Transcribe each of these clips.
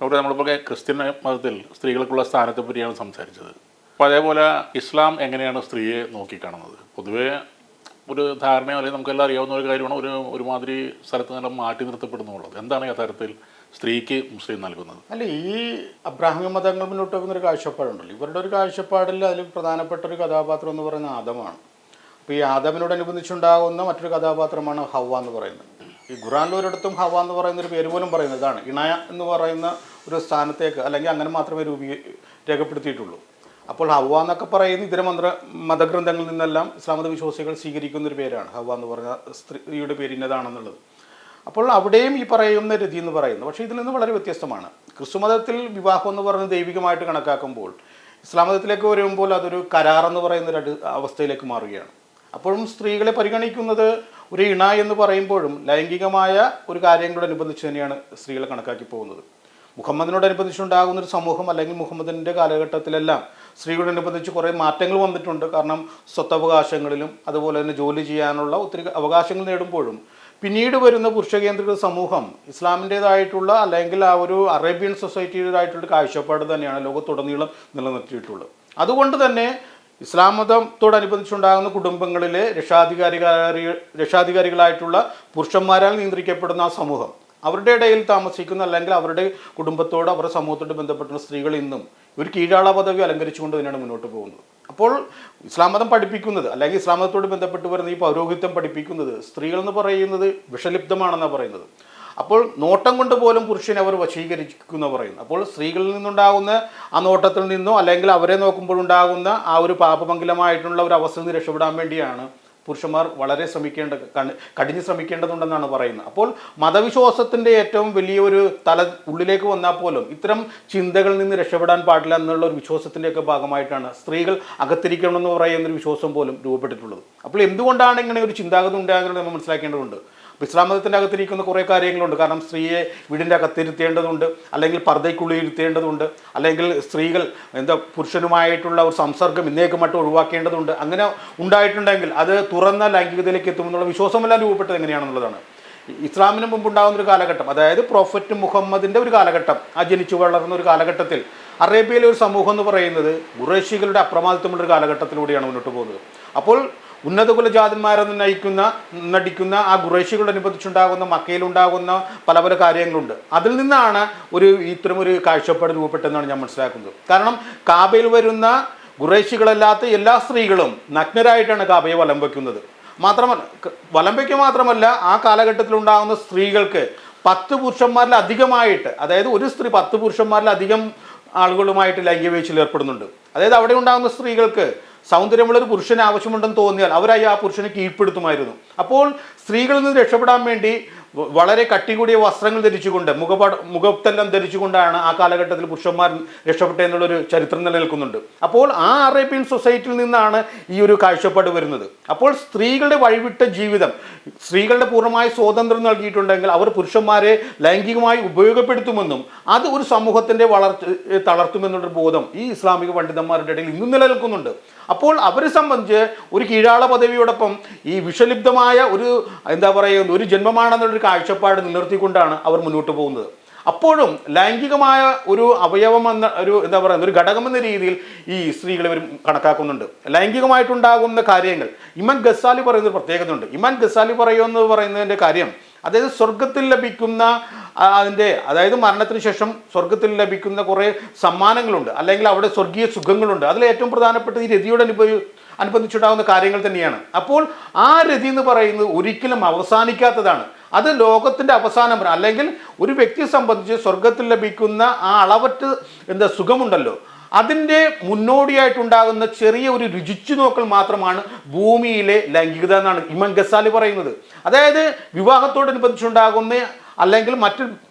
അവിടെ നമ്മളിപ്പോൾ ക്രിസ്ത്യൻ മതത്തിൽ സ്ത്രീകൾക്കുള്ള സ്ഥാനത്തെ പറ്റിയാണ് സംസാരിച്ചത്. അപ്പോൾ അതേപോലെ ഇസ്ലാം എങ്ങനെയാണ് സ്ത്രീയെ നോക്കിക്കാണുന്നത്? പൊതുവേ ഒരു ധാരണയോ അല്ലെങ്കിൽ നമുക്കെല്ലാം അറിയാവുന്ന ഒരു കാര്യമാണ് ഒരുമാതിരി സ്ഥലത്ത് നിന്നും മാറ്റി നിർത്തപ്പെടുന്നുള്ളത്. എന്താണ് യഥാർത്ഥത്തിൽ സ്ത്രീക്ക് മുസ്ലിം നൽകുന്നത്? അല്ല, ഈ അബ്രാഹിം മതങ്ങൾ മുന്നോട്ട് വെക്കുന്ന ഒരു കാഴ്ചപ്പാടുണ്ടല്ലോ. ഇവരുടെ ഒരു കാഴ്ചപ്പാടിൽ അതിൽ പ്രധാനപ്പെട്ട ഒരു കഥാപാത്രം എന്ന് പറയുന്നത് ആദമാണ്. അപ്പോൾ ഈ ആദമിനോടനുബന്ധിച്ചുണ്ടാകുന്ന മറ്റൊരു കഥാപാത്രമാണ് ഹവ്വ എന്ന് പറയുന്നത്. ഈ ഖുറാനിൽ ഒരിടത്തും ഹവ്വ എന്ന് പറയുന്ന ഒരു പേര് പോലും പറയുന്നത് ഇതാണ്. ഇണയ എന്ന് പറയുന്ന ഒരു സ്ഥാനത്തേക്ക് അല്ലെങ്കിൽ അങ്ങനെ മാത്രമേ രേഖപ്പെടുത്തിയിട്ടുള്ളൂ. അപ്പോൾ ഹവ്വ എന്നൊക്കെ പറയുന്ന ഇതര മതഗ്രന്ഥങ്ങളിൽ നിന്നെല്ലാം ഇസ്ലാം മത വിശ്വാസികൾ സ്വീകരിക്കുന്ന ഒരു പേരാണ് ഹവ്വ എന്ന് പറഞ്ഞ സ്ത്രീയുടെ പേര് ഇന്നതാണെന്നുള്ളത്. അപ്പോൾ അവിടെയും ഈ പറയുന്ന രതി എന്ന് പറയുന്നത് പക്ഷേ ഇതിൽ നിന്ന് വളരെ വ്യത്യസ്തമാണ്. ക്രിസ്തുമതത്തിൽ വിവാഹം എന്ന് പറയുന്നത് ദൈവികമായിട്ട് കണക്കാക്കുമ്പോൾ ഇസ്ലാം മതത്തിലേക്ക് വരുമ്പോൾ അതൊരു കരാറെന്ന് പറയുന്ന ഒരു അവസ്ഥയിലേക്ക് മാറുകയാണ്. അപ്പോഴും സ്ത്രീകളെ പരിഗണിക്കുന്നത് ഒരു ഇണ എന്ന് പറയുമ്പോഴും ലൈംഗികമായ ഒരു കാര്യങ്ങളോടനുബന്ധിച്ച് തന്നെയാണ് സ്ത്രീകളെ കണക്കാക്കി പോകുന്നത്. മുഹമ്മദിനോടനുബന്ധിച്ചുണ്ടാകുന്ന ഒരു സമൂഹം അല്ലെങ്കിൽ മുഹമ്മദിൻ്റെ കാലഘട്ടത്തിലെല്ലാം സ്ത്രീകളോടനുബന്ധിച്ച് കുറേ മാറ്റങ്ങൾ വന്നിട്ടുണ്ട്. കാരണം സ്വത്തവകാശങ്ങളിലും അതുപോലെ തന്നെ ജോലി ചെയ്യാനുള്ള ഒത്തിരി അവകാശങ്ങൾ നേടുമ്പോഴും പിന്നീട് വരുന്ന പുരുഷ കേന്ദ്രീകൃത സമൂഹം ഇസ്ലാമിൻ്റേതായിട്ടുള്ള അല്ലെങ്കിൽ ആ ഒരു അറേബ്യൻ സൊസൈറ്റിയുടേതായിട്ടുള്ള കാഴ്ചപ്പാട് തന്നെയാണ് ലോകത്തുടനീളം നിലനിർത്തിയിട്ടുള്ളത്. അതുകൊണ്ട് തന്നെ ഇസ്ലാം മതത്തോടനുബന്ധിച്ചുണ്ടാകുന്ന കുടുംബങ്ങളിലെ രക്ഷാധികാരികളായിട്ടുള്ള പുരുഷന്മാരാൽ നിയന്ത്രിക്കപ്പെടുന്ന ആ സമൂഹം, അവരുടെ ഇടയിൽ താമസിക്കുന്ന അല്ലെങ്കിൽ അവരുടെ കുടുംബത്തോട് അവരുടെ സമൂഹത്തോട് ബന്ധപ്പെട്ടുള്ള സ്ത്രീകൾ ഇന്നും ഒരു കീഴാള പദവി അലങ്കരിച്ചുകൊണ്ട് തന്നെയാണ് മുന്നോട്ട് പോകുന്നത്. അപ്പോൾ ഇസ്ലാം മതം പഠിപ്പിക്കുന്നത് അല്ലെങ്കിൽ ഇസ്ലാം മതത്തോട് ബന്ധപ്പെട്ട് വരുന്ന ഈ പൗരോഹിത്യം പഠിപ്പിക്കുന്നത് സ്ത്രീകൾ എന്ന് പറയുന്നത് വിഷലിപ്തമാണെന്നാണ് പറയുന്നത്. അപ്പോൾ നോട്ടം കൊണ്ട് പോലും പുരുഷനെ അവർ വശീകരിക്കുന്ന പറയുന്നു. അപ്പോൾ സ്ത്രീകളിൽ നിന്നുണ്ടാകുന്ന ആ നോട്ടത്തിൽ നിന്നോ അല്ലെങ്കിൽ അവരെ നോക്കുമ്പോഴുണ്ടാകുന്ന ആ ഒരു പാപമംഗലമായിട്ടുള്ള ഒരു അവസ്ഥയിൽ നിന്ന് രക്ഷപ്പെടാൻ വേണ്ടിയാണ് പുരുഷന്മാർ വളരെ കഠിന ശ്രമിക്കേണ്ടതുണ്ടെന്നാണ് പറയുന്നത്. അപ്പോൾ മതവിശ്വാസത്തിൻ്റെ ഏറ്റവും വലിയൊരു ഉള്ളിലേക്ക് വന്നാൽ പോലും ഇത്തരം ചിന്തകളിൽ നിന്ന് രക്ഷപ്പെടാൻ പാടില്ല എന്നുള്ള ഒരു വിശ്വാസത്തിൻ്റെയൊക്കെ ഭാഗമായിട്ടാണ് സ്ത്രീകൾ അകത്തിരിക്കണമെന്ന് പറയുന്നൊരു വിശ്വാസം പോലും രൂപപ്പെട്ടിട്ടുള്ളത്. അപ്പോൾ എന്തുകൊണ്ടാണ് ഇങ്ങനെ ഒരു ചിന്താഗതി ഉണ്ടാകുന്നത് നമ്മൾ മനസ്സിലാക്കേണ്ടതുണ്ട്. ഇസ്ലാം മതത്തിൻ്റെ അകത്തിരിക്കുന്ന കുറേ കാര്യങ്ങളുണ്ട്. കാരണം സ്ത്രീയെ വീടിൻ്റെ അകത്തിരുത്തേണ്ടതുണ്ട്, അല്ലെങ്കിൽ പർദ്ദയ്ക്കുള്ളിൽ ഇരുത്തേണ്ടതുണ്ട്, അല്ലെങ്കിൽ സ്ത്രീകൾ പുരുഷനുമായിട്ടുള്ള ഒരു സംസർഗം ഇന്നേക്ക് മറ്റും ഒഴിവാക്കേണ്ടതുണ്ട്. അങ്ങനെ ഉണ്ടായിട്ടുണ്ടെങ്കിൽ അത് തുറന്ന ലൈംഗികതയിലേക്ക് എത്തുമെന്നുള്ള വിശ്വാസമെല്ലാം രൂപപ്പെട്ടത് എങ്ങനെയാണെന്നുള്ളതാണ്. ഇസ്ലാമിന് മുമ്പുണ്ടാകുന്ന ഒരു കാലഘട്ടം, അതായത് പ്രോഫറ്റ് മുഹമ്മദിൻ്റെ ഒരു കാലഘട്ടം, ആ ജനിച്ചു വളർന്ന ഒരു കാലഘട്ടത്തിൽ അറേബ്യയിലെ ഒരു സമൂഹം എന്ന് പറയുന്നത് ഖുറൈശികളുടെ അപ്രമാദിത്വമുള്ളൊരു കാലഘട്ടത്തിലൂടെയാണ് മുന്നോട്ട് പോകുന്നത്. അപ്പോൾ ഉന്നത കുലജാതന്മാരെന്ന് നടിക്കുന്ന ആ ഖുറൈശികളോടനുബന്ധിച്ചുണ്ടാകുന്ന മക്കയിലുണ്ടാകുന്ന പല പല കാര്യങ്ങളുണ്ട്. അതിൽ നിന്നാണ് ഇത്തരമൊരു കാഴ്ചപ്പാട് രൂപപ്പെട്ടെന്നാണ് ഞാൻ മനസ്സിലാക്കുന്നത്. കാരണം കാബയിൽ വരുന്ന ഖുറൈശികളല്ലാത്ത എല്ലാ സ്ത്രീകളും നഗ്നരായിട്ടാണ് കാബയെ വലം വയ്ക്കുന്നത്. മാത്രമല്ല ആ കാലഘട്ടത്തിലുണ്ടാകുന്ന സ്ത്രീകൾക്ക് 10 പുരുഷന്മാരിലധികമായിട്ട്, അതായത് ഒരു സ്ത്രീ 10 പുരുഷന്മാരിലധികം ആളുകളുമായിട്ട് ലൈംഗിക വീഴ്ചയിൽ ഏർപ്പെടുന്നുണ്ട്. അതായത് അവിടെ ഉണ്ടാകുന്ന സ്ത്രീകൾക്ക് സൗന്ദര്യമുള്ളൊരു പുരുഷന് ആവശ്യമുണ്ടെന്ന് തോന്നിയാൽ അവരായി ആ പുരുഷനെ കീഴ്പ്പെടുത്തുമായിരുന്നു. അപ്പോൾ സ്ത്രീകളിൽ നിന്ന് രക്ഷപ്പെടാൻ വേണ്ടി വളരെ കട്ടികൂടിയ വസ്ത്രങ്ങൾ ധരിച്ചുകൊണ്ട് മുഖത്തെല്ലാം ധരിച്ചുകൊണ്ടാണ് ആ കാലഘട്ടത്തിൽ പുരുഷന്മാർ രക്ഷപ്പെട്ടെന്നുള്ളൊരു ചരിത്രം നിലനിൽക്കുന്നുണ്ട്. അപ്പോൾ ആ അറേബ്യൻ സൊസൈറ്റിയിൽ നിന്നാണ് ഈ ഒരു കാഴ്ചപ്പാട് വരുന്നത്. അപ്പോൾ സ്ത്രീകളുടെ വഴിവിട്ട ജീവിതം, സ്ത്രീകളുടെ പൂർണ്ണമായ സ്വാതന്ത്ര്യം നൽകിയിട്ടുണ്ടെങ്കിൽ അവർ പുരുഷന്മാരെ ലൈംഗികമായി ഉപയോഗപ്പെടുത്തുമെന്നും അത് ഒരു സമൂഹത്തിൻ്റെ വളർച്ച തളർത്തുമെന്നുള്ളൊരു ബോധം ഈ ഇസ്ലാമിക പണ്ഡിതന്മാരുടെ ഇടയിൽ ഇന്നും നിലനിൽക്കുന്നുണ്ട്. അപ്പോൾ അവരെ സംബന്ധിച്ച് ഒരു കീഴാള പദവിയോടൊപ്പം ഈ വിഷലിപ്തമായ ഒരു ജന്മമാണെന്നുള്ളൊരു കാഴ്ചപ്പാട് നിലനിർത്തിക്കൊണ്ടാണ് അവർ മുന്നോട്ട് പോകുന്നത്. അപ്പോഴും ലൈംഗികമായ ഒരു അവയവം എന്ന ഒരു ഘടകമെന്ന രീതിയിൽ ഈ സ്ത്രീകളെ ഇവർ കണക്കാക്കുന്നുണ്ട്. ലൈംഗികമായിട്ടുണ്ടാകുന്ന കാര്യങ്ങൾ ഇമാം ഗസാലി പറയുന്ന പ്രത്യേകതയുണ്ട്. ഇമാം ഗസാലി പറയുന്നതിൻ്റെ കാര്യം, അതായത് സ്വർഗത്തിൽ ലഭിക്കുന്ന അതായത് മരണത്തിന് ശേഷം സ്വർഗത്തിൽ ലഭിക്കുന്ന കുറേ സമ്മാനങ്ങളുണ്ട്, അല്ലെങ്കിൽ അവിടെ സ്വർഗീയ സുഖങ്ങളുണ്ട്. അതിൽ ഏറ്റവും പ്രധാനപ്പെട്ട ഈ രതിയോട് അനുബന്ധിച്ചുണ്ടാകുന്ന കാര്യങ്ങൾ തന്നെയാണ്. അപ്പോൾ ആ രതി എന്ന് പറയുന്നത് ഒരിക്കലും അവസാനിക്കാത്തതാണ്. അത് ലോകത്തിൻ്റെ അവസാനം, അല്ലെങ്കിൽ ഒരു വ്യക്തിയെ സംബന്ധിച്ച് സ്വർഗത്തിൽ ലഭിക്കുന്ന ആ അളവറ്റ സുഖമുണ്ടല്ലോ, അതിൻ്റെ മുന്നോടിയായിട്ടുണ്ടാകുന്ന ചെറിയ ഒരു രുചിച്ചു നോക്കൽ മാത്രമാണ് ഭൂമിയിലെ ലൈംഗികത എന്നാണ് ഇമാം ഗസാലി പറയുന്നത്. അതായത് വിവാഹത്തോടനുബന്ധിച്ചുണ്ടാകുന്ന അല്ലെങ്കിൽ മറ്റ്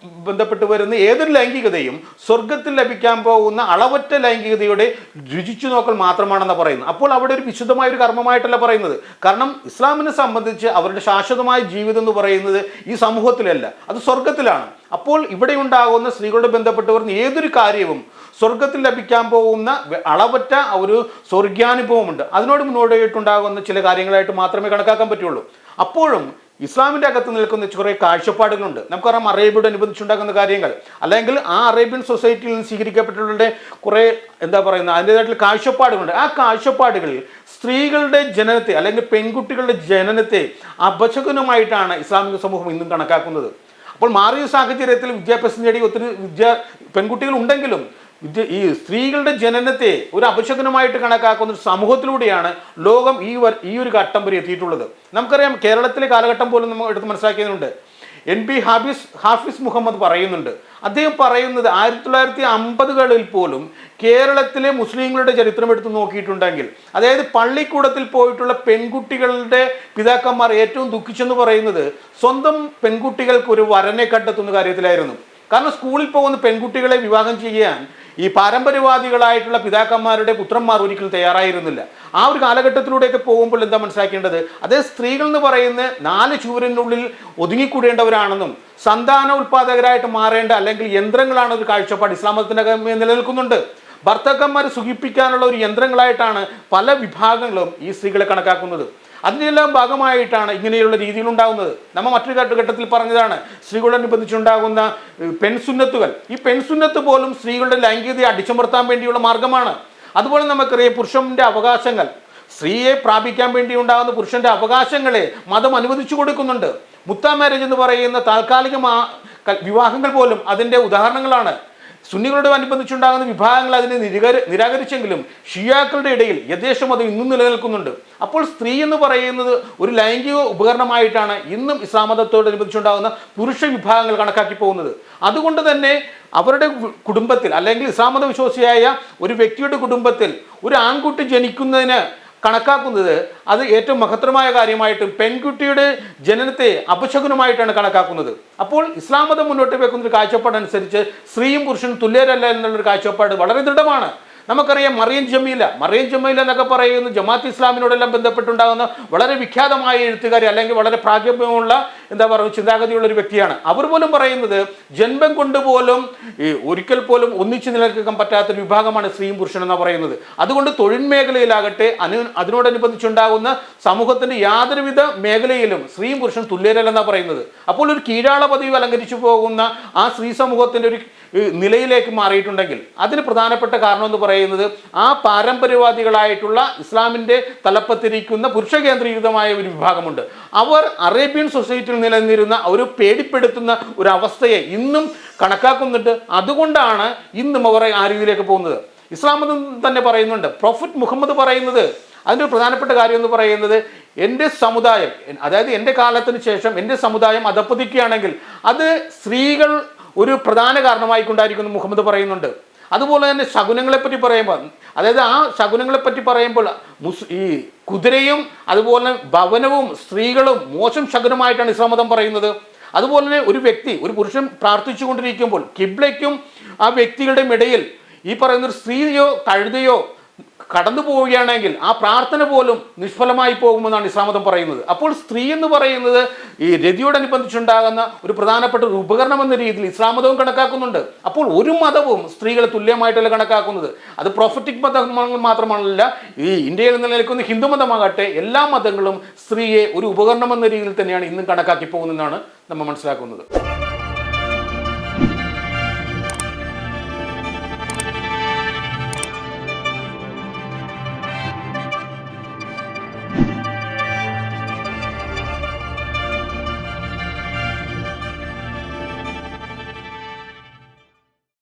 ബന്ധപ്പെട്ട് വരുന്ന ഏതൊരു ലൈംഗികതയും സ്വർഗത്തിൽ ലഭിക്കാൻ പോകുന്ന അളവറ്റ ലൈംഗികതയുടെ രുചിച്ചു നോക്കൽ മാത്രമാണെന്ന് പറയുന്നത്. അപ്പോൾ അവിടെ ഒരു വിശുദ്ധമായ ഒരു കർമ്മമായിട്ടല്ല പറയുന്നത്. കാരണം ഇസ്ലാമിനെ സംബന്ധിച്ച് അവരുടെ ശാശ്വതമായ ജീവിതം എന്ന് പറയുന്നത് ഈ സമൂഹത്തിലല്ല, അത് സ്വർഗത്തിലാണ്. അപ്പോൾ ഇവിടെ ഉണ്ടാകുന്ന സ്ത്രീകളോട് ബന്ധപ്പെട്ട് വരുന്ന ഏതൊരു കാര്യവും സ്വർഗത്തിൽ ലഭിക്കാൻ പോകുന്ന അളവറ്റ ഒരു സ്വർഗ്യാനുഭവമുണ്ട്. അതിനോട് മുന്നോടിയായിട്ടുണ്ടാകുന്ന ചില കാര്യങ്ങളായിട്ട് മാത്രമേ കണക്കാക്കാൻ പറ്റുള്ളൂ. അപ്പോഴും ഇസ്ലാമിൻ്റെ അകത്ത് നിൽക്കുന്ന കുറേ കാഴ്ചപ്പാടുകളുണ്ട്. നമുക്കറിയാം അറേബ്യയോട് അനുബന്ധിച്ചുണ്ടാക്കുന്ന കാര്യങ്ങൾ, അല്ലെങ്കിൽ ആ അറേബ്യൻ സൊസൈറ്റിയിൽ നിന്ന് സ്വീകരിക്കപ്പെട്ടിട്ടുള്ള കുറേ എന്താ പറയുന്നത് അതിൻ്റേതായിട്ടുള്ള കാഴ്ചപ്പാടുകളുണ്ട്. ആ കാഴ്ചപ്പാടുകളിൽ സ്ത്രീകളുടെ ജനനത്തെ അല്ലെങ്കിൽ പെൺകുട്ടികളുടെ ജനനത്തെ അപശകുനമായിട്ടാണ് ഇസ്ലാമിക സമൂഹം ഇന്നും കണക്കാക്കുന്നത്. അപ്പോൾ മാറിയ സാഹചര്യത്തിൽ വിദ്യാഭ്യാസം നേടി ഒത്തിരി പെൺകുട്ടികൾ ഉണ്ടെങ്കിലും ഈ സ്ത്രീകളുടെ ജനനത്തെ ഒരു അപശകുനമായിട്ട് കണക്കാക്കുന്ന ഒരു സമൂഹത്തിലൂടെയാണ് ലോകം ഈ ഒരു ഘട്ടം വരെ എത്തിയിട്ടുള്ളത്. നമുക്കറിയാം കേരളത്തിലെ കാലഘട്ടം പോലും നമ്മൾ എടുത്ത് മനസ്സിലാക്കിയതുണ്ട്. NP ഹാഫിസ് മുഹമ്മദ് പറയുന്നുണ്ട്. അദ്ദേഹം പറയുന്നത് 1950കളിൽ പോലും കേരളത്തിലെ മുസ്ലിങ്ങളുടെ ചരിത്രം എടുത്ത് നോക്കിയിട്ടുണ്ടെങ്കിൽ, അതായത് പള്ളിക്കൂടത്തിൽ പോയിട്ടുള്ള പെൺകുട്ടികളുടെ പിതാക്കന്മാർ ഏറ്റവും ദുഃഖിച്ചെന്ന് പറയുന്നത് സ്വന്തം പെൺകുട്ടികൾക്ക് ഒരു വരനെ കണ്ടെത്തുന്ന കാര്യത്തിലായിരുന്നു. കാരണം സ്കൂളിൽ പോകുന്ന പെൺകുട്ടികളെ വിവാഹം ചെയ്യാൻ ഈ പാരമ്പര്യവാദികളായിട്ടുള്ള പിതാക്കന്മാരുടെ പുത്രന്മാർ ഒരിക്കലും തയ്യാറായിരുന്നില്ല. ആ ഒരു കാലഘട്ടത്തിലൂടെയൊക്കെ പോകുമ്പോൾ എന്താ മനസ്സിലാക്കേണ്ടത്, അതേ സ്ത്രീകൾ എന്ന് പറയുന്ന 4 ചുവരിനുള്ളിൽ ഒതുങ്ങിക്കൂടേണ്ടവരാണെന്നും സന്താന ഉൽപാദകരായിട്ട് മാറേണ്ട അല്ലെങ്കിൽ യന്ത്രങ്ങളാണ് ഒരു കാഴ്ചപ്പാട് ഇസ്ലാം മതത്തിനകം നിലനിൽക്കുന്നുണ്ട്. ഭർത്താക്കന്മാർ സുഖിപ്പിക്കാനുള്ള ഒരു യന്ത്രങ്ങളായിട്ടാണ് പല വിഭാഗങ്ങളും ഈ സ്ത്രീകളെ കണക്കാക്കുന്നത്. അതിനെല്ലാം ഭാഗമായിട്ടാണ് ഇങ്ങനെയുള്ള രീതിയിലുണ്ടാകുന്നത്. നമ്മൾ മറ്റൊരു ഘട്ടത്തിൽ പറഞ്ഞതാണ് സ്ത്രീകളോടനുബന്ധിച്ചുണ്ടാകുന്ന പെൺസുന്നത്തുകൾ. ഈ പെൺസുന്നത്ത് പോലും സ്ത്രീകളുടെ ലൈംഗികതയെ അടിച്ചമർത്താൻ വേണ്ടിയുള്ള മാർഗമാണ്. അതുപോലെ നമുക്കറിയാം പുരുഷന്റെ അവകാശങ്ങൾ, സ്ത്രീയെ പ്രാപിക്കാൻ വേണ്ടി ഉണ്ടാകുന്ന പുരുഷന്റെ അവകാശങ്ങളെ മതം അനുവദിച്ചു കൊടുക്കുന്നുണ്ട്. മുത്താ മാരേജ് എന്ന് പറയുന്ന താൽക്കാലിക വിവാഹങ്ങൾ പോലും അതിൻ്റെ ഉദാഹരണങ്ങളാണ്. സുന്നികളോട് അനുബന്ധിച്ചുണ്ടാകുന്ന വിഭാഗങ്ങൾ അതിനെ നിരാകരിച്ചെങ്കിലും ഷിയാക്കളുടെ ഇടയിൽ യഥേഷ്ടം അത് ഇന്നും നിലനിൽക്കുന്നുണ്ട്. അപ്പോൾ സ്ത്രീ എന്ന് പറയുന്നത് ഒരു ലൈംഗിക ഉപകരണമായിട്ടാണ് ഇന്നും ഇസ്ലാം മതത്തോടനുബന്ധിച്ചുണ്ടാകുന്ന പുരുഷ വിഭാഗങ്ങൾ കണക്കാക്കി പോകുന്നത്. അതുകൊണ്ട് തന്നെ അവരുടെ കുടുംബത്തിൽ അല്ലെങ്കിൽ ഇസ്ലാം മത വിശ്വാസിയായ ഒരു വ്യക്തിയുടെ കുടുംബത്തിൽ ഒരു ആൺകുട്ടി ജനിക്കുന്നതിന് കണക്കാക്കുന്നത് അത് ഏറ്റവും മഹത്തരമായ കാര്യമായിട്ടും പെൺകുട്ടിയുടെ ജനനത്തെ അപശകുനമായിട്ടാണ് കണക്കാക്കുന്നത്. അപ്പോൾ ഇസ്ലാം മതം മുന്നോട്ട് വെക്കുന്ന ഒരു കാഴ്ചപ്പാടനുസരിച്ച് സ്ത്രീയും പുരുഷനും തുല്യരല്ല എന്നുള്ളൊരു കാഴ്ചപ്പാട് വളരെ ദൃഢമാണ്. നമുക്കറിയാം മറിയം ജമീല എന്നൊക്കെ പറയുന്ന ജമാഅത്ത് ഇസ്ലാമിനോടെല്ലാം ബന്ധപ്പെട്ടുണ്ടാകുന്ന വളരെ വിഖ്യാതമായ എഴുത്തുകാരി അല്ലെങ്കിൽ വളരെ പ്രാഗൽഭ്യമുള്ള എന്താ പറയുക ചിന്താഗതിയുള്ള ഒരു വ്യക്തിയാണ്. അവർ പോലും പറയുന്നത് ജന്മം കൊണ്ട് പോലും ഒരിക്കൽ പോലും ഒന്നിച്ചു നിലനിൽക്കാൻ പറ്റാത്തൊരു വിഭാഗമാണ് സ്ത്രീയും പുരുഷനും എന്ന് പറയുന്നത്. അതുകൊണ്ട് തൊഴിൽ മേഖലയിലാകട്ടെ അതിനോടനുബന്ധിച്ചുണ്ടാകുന്ന സമൂഹത്തിന്റെ യാതൊരുവിധ മേഖലയിലും സ്ത്രീയും പുരുഷനും തുല്യരല്ലെന്നാണ് പറയുന്നത്. അപ്പോൾ ഒരു കീഴാള പദവി അലങ്കരിച്ചു പോകുന്ന ആ സ്ത്രീ സമൂഹത്തിന്റെ ഒരു നിലയിലേക്ക് മാറിയിട്ടുണ്ടെങ്കിൽ അതിന് പ്രധാനപ്പെട്ട കാരണം എന്ന് പറയുന്നത് ആ പാരമ്പര്യവാദികളായിട്ടുള്ള ഇസ്ലാമിൻ്റെ തലപ്പത്തിരിക്കുന്ന പുരുഷ കേന്ദ്രീകൃതമായ ഒരു വിഭാഗമുണ്ട്. അവർ അറേബ്യൻ സൊസൈറ്റിയിൽ നിലനിന്നിരുന്ന ഒരു പേടിപ്പെടുത്തുന്ന ഒരു അവസ്ഥയെ ഇന്നും കണക്കാക്കുന്നുണ്ട്. അതുകൊണ്ടാണ് ഇന്നും അവർ ആ രീതിയിലേക്ക് പോകുന്നത്. ഇസ്ലാം മതം തന്നെ പറയുന്നുണ്ട്, പ്രൊഫറ്റ് മുഹമ്മദ് പറയുന്നത് അതിൻ്റെ ഒരു പ്രധാനപ്പെട്ട കാര്യം എന്ന് പറയുന്നത് എൻ്റെ സമുദായം, അതായത് എൻ്റെ കാലത്തിന് ശേഷം എൻ്റെ സമുദായം അധപ്പതിക്കുകയാണെങ്കിൽ അത് സ്ത്രീകൾ ഒരു പ്രധാന കാരണമായിക്കൊണ്ടായിരിക്കും മുഹമ്മദ് പറയുന്നുണ്ട്. അതുപോലെ തന്നെ ശകുനങ്ങളെപ്പറ്റി പറയുമ്പോൾ, അതായത് ആ ശകുനങ്ങളെപ്പറ്റി പറയുമ്പോൾ ഈ കുതിരയും അതുപോലെ ഭവനവും സ്ത്രീകളും മോശം ശകുനമായിട്ടാണ് ഇസ്ലാം മതം പറയുന്നത്. അതുപോലെ തന്നെ ഒരു പുരുഷൻ പ്രാർത്ഥിച്ചു കൊണ്ടിരിക്കുമ്പോൾ കിബ്ലയ്ക്കും ആ വ്യക്തികളുടെ ഇടയിൽ ഈ പറയുന്ന ഒരു സ്ത്രീയോ കഴുതയോ കടന്നു പോവുകയാണെങ്കിൽ ആ പ്രാർത്ഥന പോലും നിഷ്ഫലമായി പോകുമെന്നാണ് ഇസ്ലാം മതം പറയുന്നത്. അപ്പോൾ സ്ത്രീ എന്ന് പറയുന്നത് ഈ രതിയോടനുബന്ധിച്ചുണ്ടാകുന്ന ഒരു പ്രധാനപ്പെട്ട ഒരു ഉപകരണം എന്ന രീതിയിൽ ഇസ്ലാം മതവും കണക്കാക്കുന്നുണ്ട്. അപ്പോൾ ഒരു മതവും സ്ത്രീകളെ തുല്യമായിട്ടല്ല കണക്കാക്കുന്നത്. അത് പ്രോഫറ്റിക് മതങ്ങൾ മാത്രമല്ല, ഈ ഇന്ത്യയിൽ നിലനിൽക്കുന്ന ഹിന്ദു മതമാകട്ടെ എല്ലാ മതങ്ങളും സ്ത്രീയെ ഒരു ഉപകരണം എന്ന രീതിയിൽ തന്നെയാണ് ഇന്നും കണക്കാക്കി പോകുന്നതെന്നാണ് നമ്മൾ മനസ്സിലാക്കുന്നത്.